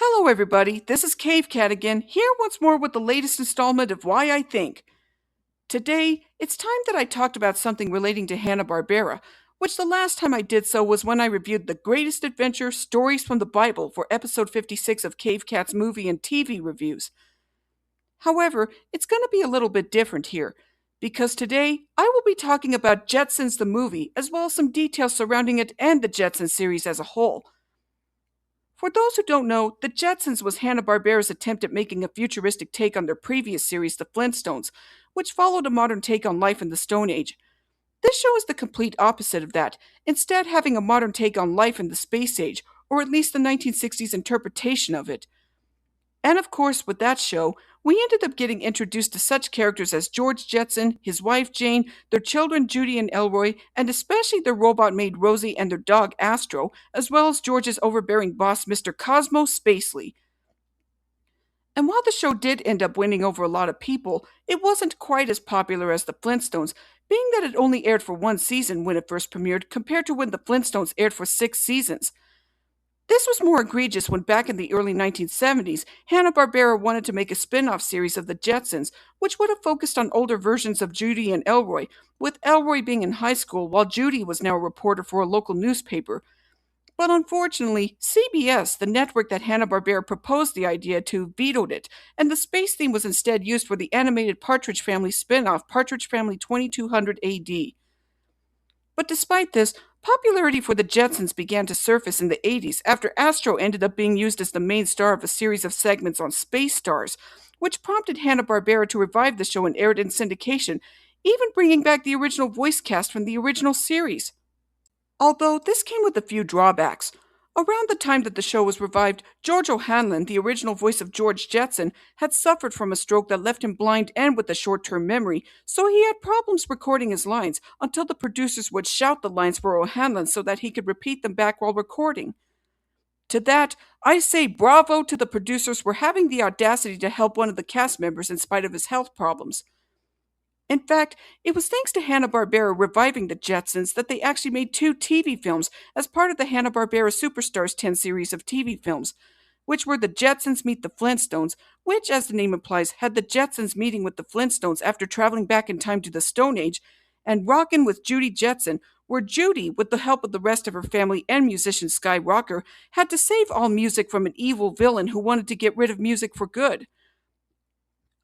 Hello, everybody. This is Cave Cat again, here once more with the latest installment of Why I Think. Today, it's time that I talked about something relating to Hanna-Barbera, which the last time I did so was when I reviewed The Greatest Adventure Stories from the Bible for episode 56 of Cave Cat's movie and TV reviews. However, it's going to be a little bit different here, because today I will be talking about Jetsons the movie, as well as some details surrounding it and the Jetsons series as a whole. For those who don't know, The Jetsons was Hanna-Barbera's attempt at making a futuristic take on their previous series, The Flintstones, which followed a modern take on life in the Stone Age. This show is the complete opposite of that, instead having a modern take on life in the space age, or at least the 1960s interpretation of it. And of course, with that show, we ended up getting introduced to such characters as George Jetson, his wife Jane, their children Judy and Elroy, and especially their robot maid Rosie and their dog Astro, as well as George's overbearing boss Mr. Cosmo Spacely. And while the show did end up winning over a lot of people, it wasn't quite as popular as The Flintstones, being that it only aired for one season when it first premiered compared to when The Flintstones aired for 6 seasons. This was more egregious when back in the early 1970s, Hanna-Barbera wanted to make a spin-off series of the Jetsons, which would have focused on older versions of Judy and Elroy, with Elroy being in high school while Judy was now a reporter for a local newspaper. But unfortunately, CBS, the network that Hanna-Barbera proposed the idea to, vetoed it, and the space theme was instead used for the animated Partridge Family spin-off Partridge Family 2200 AD. But despite this, popularity for the Jetsons began to surface in the 80s after Astro ended up being used as the main star of a series of segments on Space Stars, which prompted Hanna-Barbera to revive the show and air it in syndication, even bringing back the original voice cast from the original series. Although this came with a few drawbacks. Around the time that the show was revived, George O'Hanlon, the original voice of George Jetson, had suffered from a stroke that left him blind and with a short-term memory, so he had problems recording his lines until the producers would shout the lines for O'Hanlon so that he could repeat them back while recording. To that, I say bravo to the producers for having the audacity to help one of the cast members in spite of his health problems. In fact, it was thanks to Hanna-Barbera reviving the Jetsons that they actually made 2 TV films as part of the Hanna-Barbera Superstars 10 series of TV films, which were The Jetsons Meet the Flintstones, which, as the name implies, had the Jetsons meeting with the Flintstones after traveling back in time to the Stone Age, and Rockin' with Judy Jetson, where Judy, with the help of the rest of her family and musician Sky Rocker, had to save all music from an evil villain who wanted to get rid of music for good.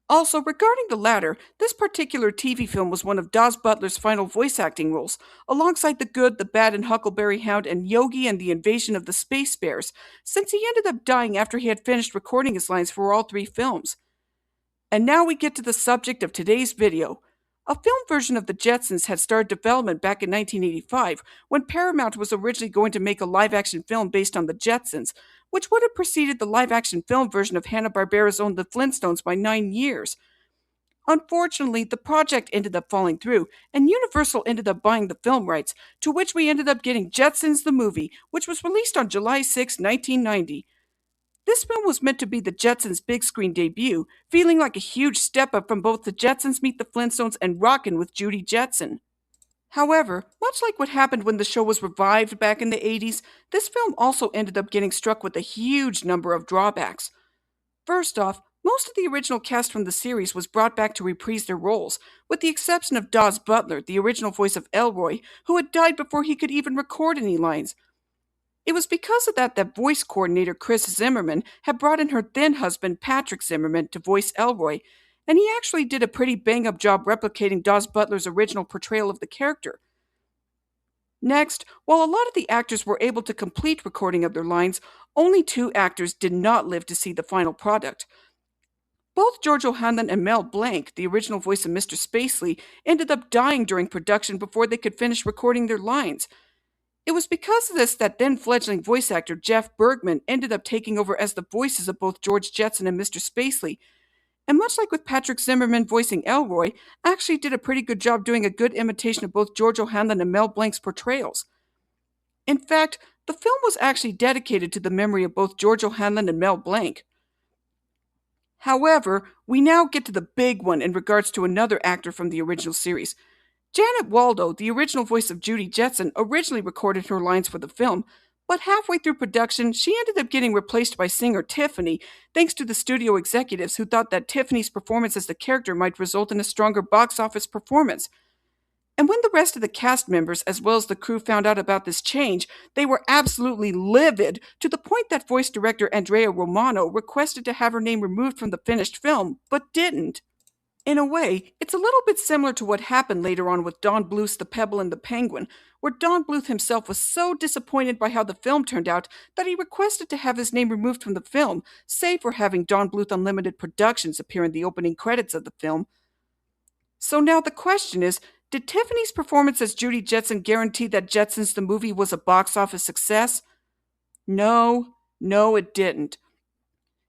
Also, regarding the latter, this particular TV film was one of Daws Butler's final voice acting roles, alongside The Good, the Bad, and Huckleberry Hound, and Yogi and the Invasion of the Space Bears, since he ended up dying after he had finished recording his lines for all 3 films. And now we get to the subject of today's video. A film version of The Jetsons had started development back in 1985, when Paramount was originally going to make a live-action film based on The Jetsons, which would have preceded the live-action film version of Hanna-Barbera's own The Flintstones by 9 years. Unfortunately, the project ended up falling through, and Universal ended up buying the film rights, to which we ended up getting Jetsons the movie, which was released on July 6, 1990. This film was meant to be the Jetsons' big screen debut, feeling like a huge step up from both The Jetsons Meet the Flintstones and Rockin' with Judy Jetson. However, much like what happened when the show was revived back in the 80s, this film also ended up getting struck with a huge number of drawbacks. First off, most of the original cast from the series was brought back to reprise their roles, with the exception of Daws Butler, the original voice of Elroy, who had died before he could even record any lines. It was because of that voice coordinator Chris Zimmerman had brought in her then husband Patrick Zimmerman to voice Elroy, and he actually did a pretty bang-up job replicating Daws Butler's original portrayal of the character. Next, while a lot of the actors were able to complete recording of their lines, only 2 actors did not live to see the final product. Both George O'Hanlon and Mel Blanc, the original voice of Mr. Spacely, ended up dying during production before they could finish recording their lines. It was because of this that then-fledgling voice actor Jeff Bergman ended up taking over as the voices of both George Jetson and Mr. Spacely, and much like with Patrick Zimmerman voicing Elroy, actually did a pretty good job doing a good imitation of both George O'Hanlon and Mel Blanc's portrayals. In fact, the film was actually dedicated to the memory of both George O'Hanlon and Mel Blanc. However, we now get to the big one in regards to another actor from the original series. Janet Waldo, the original voice of Judy Jetson, originally recorded her lines for the film, But halfway through production, she ended up getting replaced by singer Tiffany, thanks to the studio executives who thought that Tiffany's performance as the character might result in a stronger box office performance. And when the rest of the cast members, as well as the crew, found out about this change, they were absolutely livid, to the point that voice director Andrea Romano requested to have her name removed from the finished film, but didn't. In a way, it's a little bit similar to what happened later on with Don Bluth's The Pebble and the Penguin, where Don Bluth himself was so disappointed by how the film turned out that he requested to have his name removed from the film, save for having Don Bluth Unlimited Productions appear in the opening credits of the film. So now the question is, did Tiffany's performance as Judy Jetson guarantee that Jetsons the movie was a box office success? No, it didn't.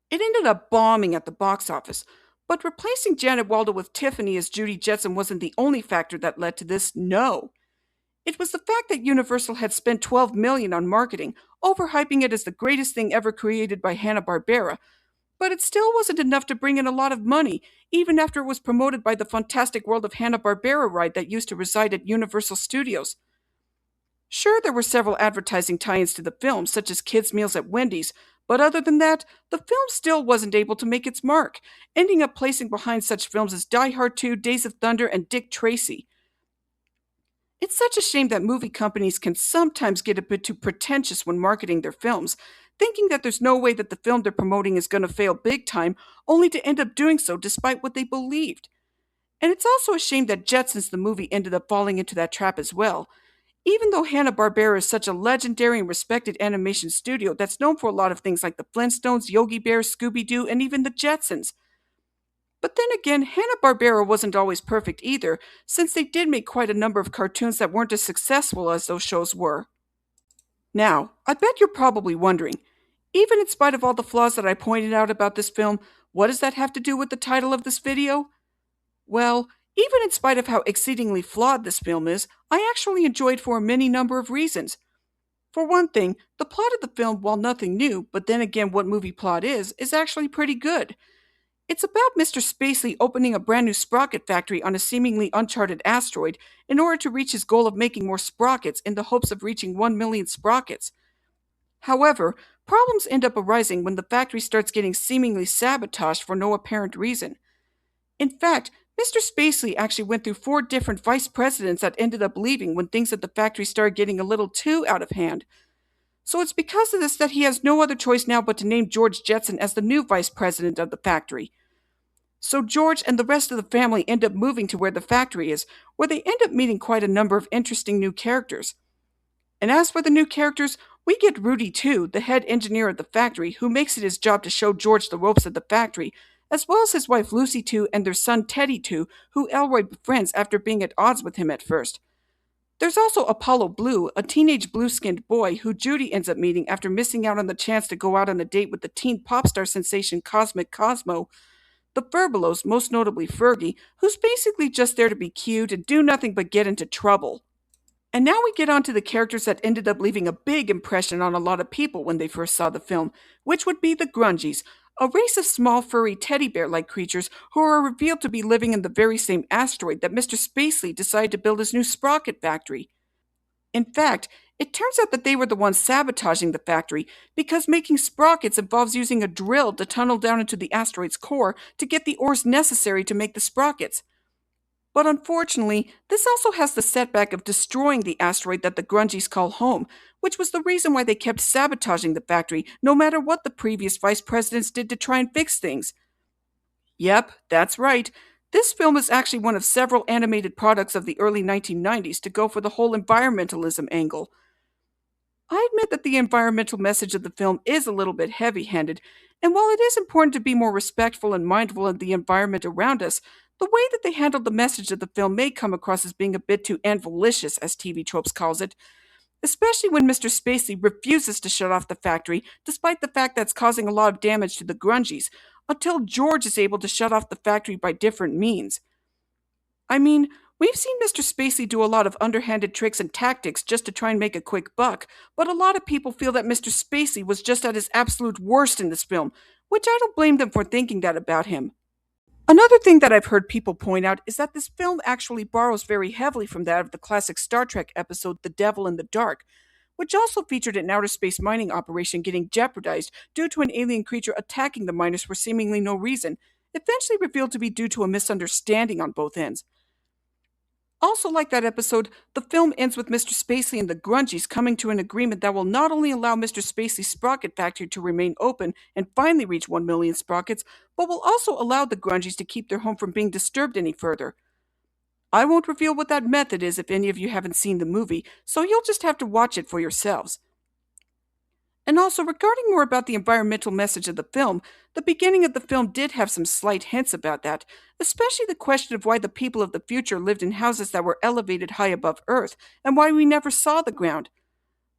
It ended up bombing at the box office. But replacing Janet Waldo with Tiffany as Judy Jetson wasn't the only factor that led to this, no. It was the fact that Universal had spent $12 million on marketing, overhyping it as the greatest thing ever created by Hanna-Barbera, but it still wasn't enough to bring in a lot of money, even after it was promoted by the Fantastic World of Hanna-Barbera ride that used to reside at Universal Studios. Sure, there were several advertising tie-ins to the film, such as kids' meals at Wendy's, but other than that, the film still wasn't able to make its mark, ending up placing behind such films as Die Hard 2, Days of Thunder, and Dick Tracy. It's such a shame that movie companies can sometimes get a bit too pretentious when marketing their films, thinking that there's no way that the film they're promoting is going to fail big time, only to end up doing so despite what they believed. And it's also a shame that Jetsons the movie ended up falling into that trap as well. Even though Hanna-Barbera is such a legendary and respected animation studio that's known for a lot of things like the Flintstones, Yogi Bear, Scooby-Doo, and even the Jetsons. But then again, Hanna-Barbera wasn't always perfect either, since they did make quite a number of cartoons that weren't as successful as those shows were. Now, I bet you're probably wondering, even in spite of all the flaws that I pointed out about this film, what does that have to do with the title of this video? Well, even in spite of how exceedingly flawed this film is, I actually enjoyed for a many number of reasons. For one thing, the plot of the film, while nothing new, but then again what movie plot is actually pretty good. It's about Mr. Spacely opening a brand new sprocket factory on a seemingly uncharted asteroid in order to reach his goal of making more sprockets in the hopes of reaching 1 million sprockets. However, problems end up arising when the factory starts getting seemingly sabotaged for no apparent reason. In fact, Mr. Spacely actually went through 4 different vice presidents that ended up leaving when things at the factory started getting a little too out of hand. So it's because of this that he has no other choice now but to name George Jetson as the new vice president of the factory. So George and the rest of the family end up moving to where the factory is, where they end up meeting quite a number of interesting new characters. And as for the new characters, we get Rudy too, the head engineer of the factory, who makes it his job to show George the ropes of the factory, as well as his wife Lucy too and their son Teddy too, who Elroy befriends after being at odds with him at first. There's also Apollo Blue, a teenage blue-skinned boy who Judy ends up meeting after missing out on the chance to go out on a date with the teen pop star sensation Cosmic Cosmo. The Furbelows, most notably Fergie, who's basically just there to be cute and do nothing but get into trouble. And now we get on to the characters that ended up leaving a big impression on a lot of people when they first saw the film, which would be the Grungies, a race of small furry teddy bear-like creatures who are revealed to be living in the very same asteroid that Mr. Spacely decided to build his new sprocket factory. In fact, it turns out that they were the ones sabotaging the factory because making sprockets involves using a drill to tunnel down into the asteroid's core to get the ores necessary to make the sprockets. But unfortunately, this also has the setback of destroying the asteroid that the Grungies call home, which was the reason why they kept sabotaging the factory no matter what the previous vice presidents did to try and fix things. Yep, that's right. This film is actually one of several animated products of the early 1990s to go for the whole environmentalism angle. I admit that the environmental message of the film is a little bit heavy-handed, and while it is important to be more respectful and mindful of the environment around us, the way that they handled the message of the film may come across as being a bit too anvilicious, as TV Tropes calls it, especially when Mr. Spacey refuses to shut off the factory, despite the fact that it's causing a lot of damage to the Grungies, until George is able to shut off the factory by different means. I mean, we've seen Mr. Spacey do a lot of underhanded tricks and tactics just to try and make a quick buck, but a lot of people feel that Mr. Spacey was just at his absolute worst in this film, which I don't blame them for thinking that about him. Another thing that I've heard people point out is that this film actually borrows very heavily from that of the classic Star Trek episode The Devil in the Dark, which also featured an outer space mining operation getting jeopardized due to an alien creature attacking the miners for seemingly no reason, eventually revealed to be due to a misunderstanding on both ends. Also, like that episode, the film ends with Mr. Spacely and the Grungies coming to an agreement that will not only allow Mr. Spacely's sprocket factory to remain open and finally reach 1 million sprockets, but will also allow the Grungies to keep their home from being disturbed any further. I won't reveal what that method is if any of you haven't seen the movie, so you'll just have to watch it for yourselves. And also, regarding more about the environmental message of the film, the beginning of the film did have some slight hints about that, especially the question of why the people of the future lived in houses that were elevated high above Earth, and why we never saw the ground.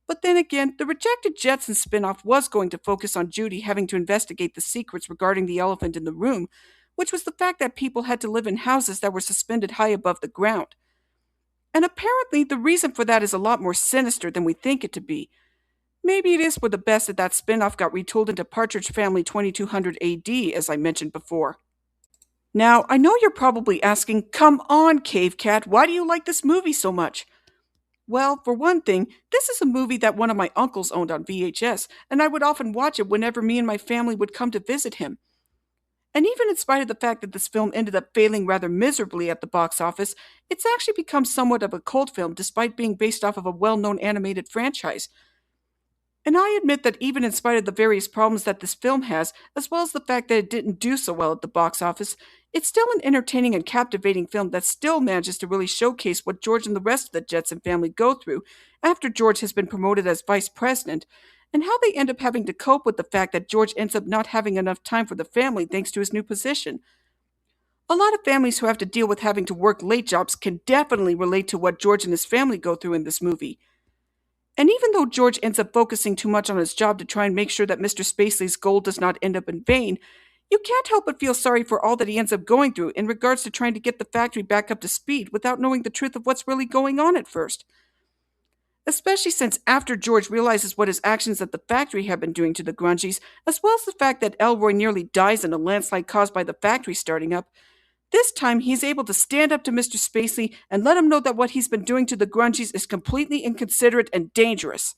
But then again, the rejected Jetsons spin-off was going to focus on Judy having to investigate the secrets regarding the elephant in the room, which was the fact that people had to live in houses that were suspended high above the ground. And apparently, the reason for that is a lot more sinister than we think it to be. Maybe it is for the best that that spin-off got retooled into Partridge Family 2200 AD, as I mentioned before. Now, I know you're probably asking, come on, Cave Cat, why do you like this movie so much? Well, for one thing, this is a movie that one of my uncles owned on VHS, and I would often watch it whenever me and my family would come to visit him. And even in spite of the fact that this film ended up failing rather miserably at the box office, it's actually become somewhat of a cult film despite being based off of a well-known animated franchise. And I admit that even in spite of the various problems that this film has, as well as the fact that it didn't do so well at the box office, it's still an entertaining and captivating film that still manages to really showcase what George and the rest of the Jetson family go through after George has been promoted as vice president, and how they end up having to cope with the fact that George ends up not having enough time for the family thanks to his new position. A lot of families who have to deal with having to work late jobs can definitely relate to what George and his family go through in this movie. And even though George ends up focusing too much on his job to try and make sure that Mr. Spacely's goal does not end up in vain, you can't help but feel sorry for all that he ends up going through in regards to trying to get the factory back up to speed without knowing the truth of what's really going on at first. Especially since after George realizes what his actions at the factory have been doing to the Grungies, as well as the fact that Elroy nearly dies in a landslide caused by the factory starting up, this time he's able to stand up to Mr. Spacely and let him know that what he's been doing to the Grungies is completely inconsiderate and dangerous.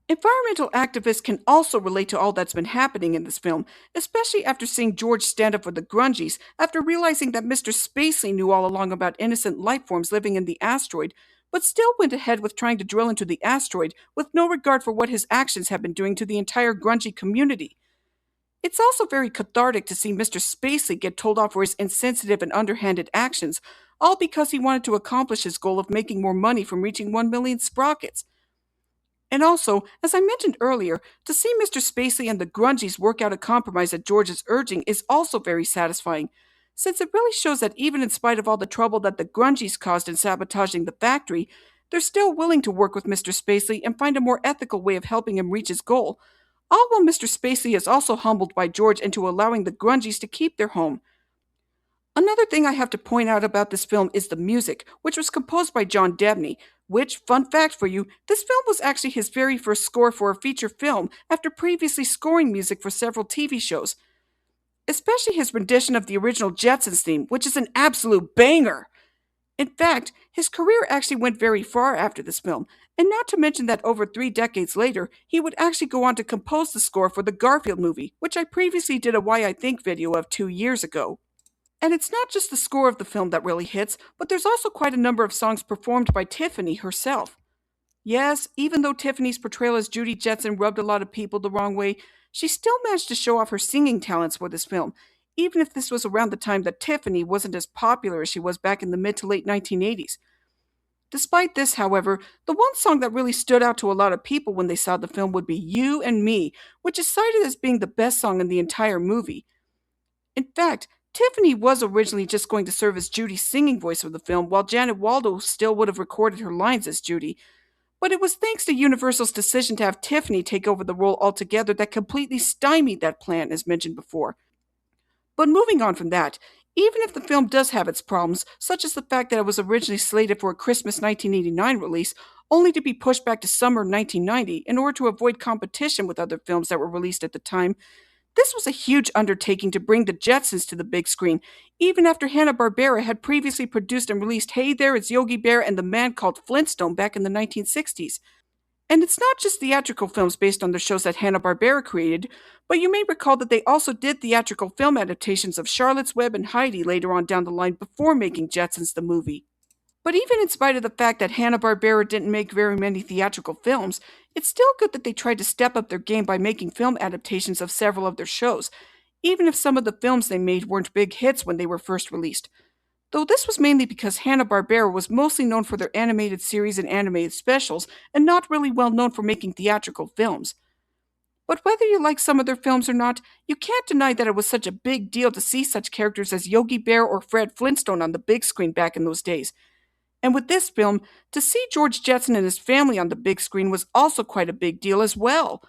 Environmental activists can also relate to all that's been happening in this film, especially after seeing George stand up for the Grungies after realizing that Mr. Spacely knew all along about innocent life forms living in the asteroid, but still went ahead with trying to drill into the asteroid with no regard for what his actions have been doing to the entire Grungy community. It's also very cathartic to see Mr. Spacely get told off for his insensitive and underhanded actions, all because he wanted to accomplish his goal of making more money from reaching 1 million sprockets. And also, as I mentioned earlier, to see Mr. Spacely and the Grungies work out a compromise at George's urging is also very satisfying, since it really shows that even in spite of all the trouble that the Grungies caused in sabotaging the factory, they're still willing to work with Mr. Spacely and find a more ethical way of helping him reach his goal, all while Mr. Spacely is also humbled by George into allowing the Grungies to keep their home. Another thing I have to point out about this film is the music, which was composed by John Debney, which, fun fact for you, this film was actually his very first score for a feature film after previously scoring music for several TV shows. Especially his rendition of the original Jetsons theme, which is an absolute banger. In fact, his career actually went very far after this film, and not to mention that over 3 decades later, he would actually go on to compose the score for the Garfield movie, which I previously did a Why I Think video of 2 years ago. And it's not just the score of the film that really hits, but there's also quite a number of songs performed by Tiffany herself. Yes, even though Tiffany's portrayal as Judy Jetson rubbed a lot of people the wrong way, she still managed to show off her singing talents for this film, even if this was around the time that Tiffany wasn't as popular as she was back in the mid to late 1980s. Despite this, however, the one song that really stood out to a lot of people when they saw the film would be You and Me, which is cited as being the best song in the entire movie. In fact, Tiffany was originally just going to serve as Judy's singing voice for the film, while Janet Waldo still would have recorded her lines as Judy. But it was thanks to Universal's decision to have Tiffany take over the role altogether that completely stymied that plan, as mentioned before. But moving on from that, even if the film does have its problems, such as the fact that it was originally slated for a Christmas 1989 release, only to be pushed back to summer 1990 in order to avoid competition with other films that were released at the time, this was a huge undertaking to bring the Jetsons to the big screen, even after Hanna-Barbera had previously produced and released Hey There, It's Yogi Bear and the Man Called Flintstone back in the 1960s. And it's not just theatrical films based on the shows that Hanna-Barbera created, but you may recall that they also did theatrical film adaptations of Charlotte's Web and Heidi later on down the line before making Jetsons the movie. But even in spite of the fact that Hanna-Barbera didn't make very many theatrical films, it's still good that they tried to step up their game by making film adaptations of several of their shows, even if some of the films they made weren't big hits when they were first released. Though this was mainly because Hanna-Barbera was mostly known for their animated series and animated specials, and not really well known for making theatrical films. But whether you like some of their films or not, you can't deny that it was such a big deal to see such characters as Yogi Bear or Fred Flintstone on the big screen back in those days. And with this film, to see George Jetson and his family on the big screen was also quite a big deal as well.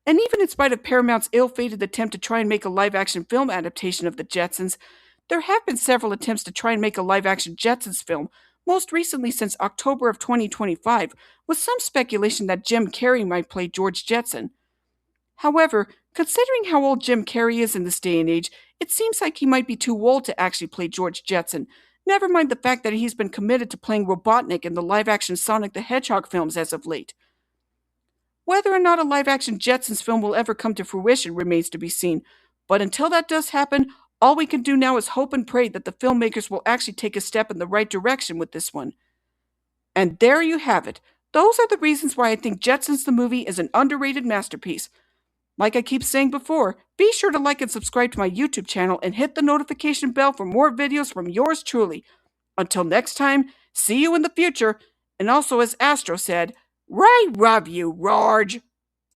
And even in spite of Paramount's ill-fated attempt to try and make a live-action film adaptation of the Jetsons, there have been several attempts to try and make a live-action Jetsons film, most recently since October of 2025, with some speculation that Jim Carrey might play George Jetson. However, considering how old Jim Carrey is in this day and age, it seems like he might be too old to actually play George Jetson, never mind the fact that he's been committed to playing Robotnik in the live-action Sonic the Hedgehog films as of late. Whether or not a live-action Jetsons film will ever come to fruition remains to be seen, but until that does happen, all we can do now is hope and pray that the filmmakers will actually take a step in the right direction with this one. And there you have it. Those are the reasons why I think Jetsons the movie is an underrated masterpiece. Like I keep saying before, be sure to like and subscribe to my YouTube channel and hit the notification bell for more videos from yours truly. Until next time, see you in the future. And also, as Astro said, "Right, love you, Rorge."